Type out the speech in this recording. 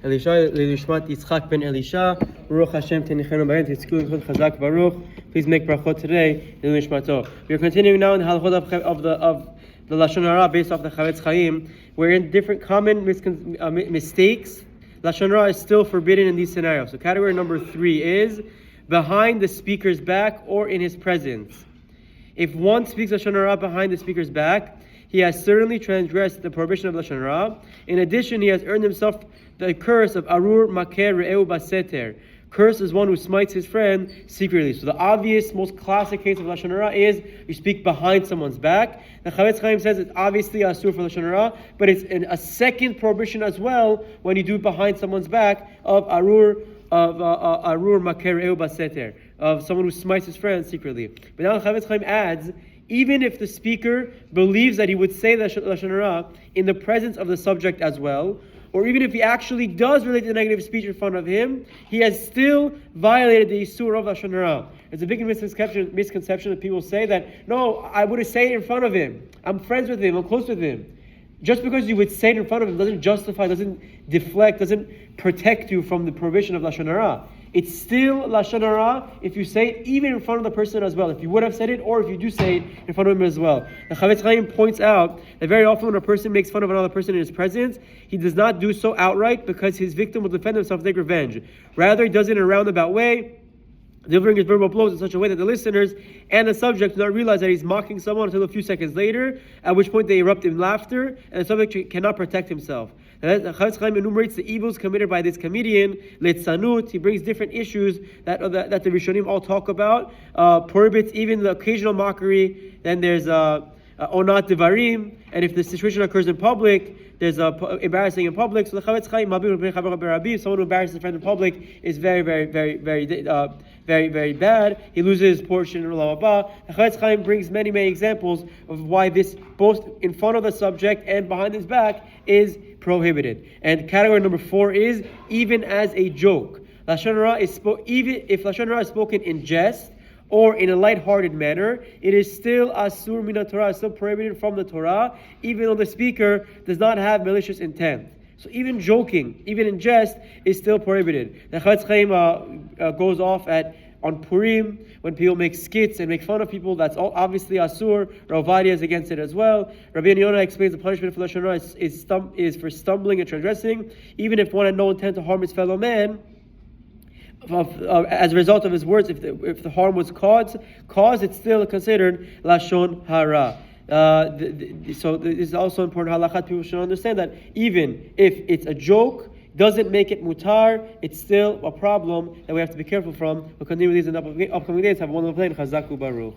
Elisha, Lishmat Yitzchak ben Elisha, Baruch Hashem Tenichenu Bayan Titzku Yichud Chazak Baruch. Please make brachot today, Lishmato. We are continuing now in the Halachot of the Lashon Hara based off the Chafetz Chaim. We're in different common mistakes. Lashon Hara is still forbidden in these scenarios. So category number 3 is behind the speaker's back or in his presence. If one speaks Lashon Hara behind the speaker's back, he has certainly transgressed the prohibition of Lashon Hara. In addition, he has earned himself the curse of Arur Maker Re'eu Baseter. Curse is one who smites his friend secretly. So the obvious, most classic case of Lashon Hara is you speak behind someone's back. The Chafetz Chaim says it's obviously Assur for Lashon Hara, but it's a second prohibition as well when you do it behind someone's back of Arur Maker Re'eu Baseter, of someone who smites his friend secretly. But now the Chafetz Chaim adds, even if the speaker believes that he would say Lashon Hara in the presence of the subject as well, or even if he actually does relate the negative speech in front of him, he has still violated the Assur of Lashon Hara. It's a big misconception that people say that, no, I would say it in front of him. I'm friends with him, I'm close with him. Just because you would say it in front of him doesn't justify, doesn't deflect, doesn't protect you from the prohibition of Lashon Hara. It's still Lashon Hara if you say it even in front of the person as well. If you would have said it, or if you do say it in front of him as well. The Chafetz Chaim points out that very often when a person makes fun of another person in his presence, he does not do so outright because his victim will defend himself and take revenge. Rather, he does it in a roundabout way, delivering his verbal blows in such a way that the listeners and the subject do not realize that he's mocking someone until a few seconds later, at which point they erupt in laughter, and the subject cannot protect himself. The Chafetz Chaim enumerates the evils committed by this comedian, Letzanut. He brings different issues that the Rishonim all talk about, prohibits even the occasional mockery. Then there's Onat Devarim, and if the situation occurs in public, there's embarrassing in public. So the Chafetz Chaim, someone who embarrasses a friend in public is very, very, very, very, very bad. He loses his portion in Olam Haba. The Chafetz Chaim brings many, many examples of why this, both in front of the subject and behind his back, is prohibited. And category number 4 is even as a joke. Lashon Hara is even if Lashon Hara is spoken in jest or in a light-hearted manner, it is still Assur min Torah, still prohibited from the Torah, even though the speaker does not have malicious intent. So even joking, even in jest, is still prohibited. The Chafetz Chaim goes off on Purim, when people make skits and make fun of people, that's all obviously Assur. Rav Ovadia is against it as well. Rabbi Yonah explains the punishment for Lashon Hara is for stumbling and transgressing, even if one had no intent to harm his fellow man. As a result of his words, if the harm was caused, it's still considered Lashon Hara. So this is also important. Halachot, people should understand that even if it's a joke, doesn't make it mutar, it's still a problem that we have to be careful from. We'll continue with these in the upcoming days. Have a wonderful day. Chazak u'baruch.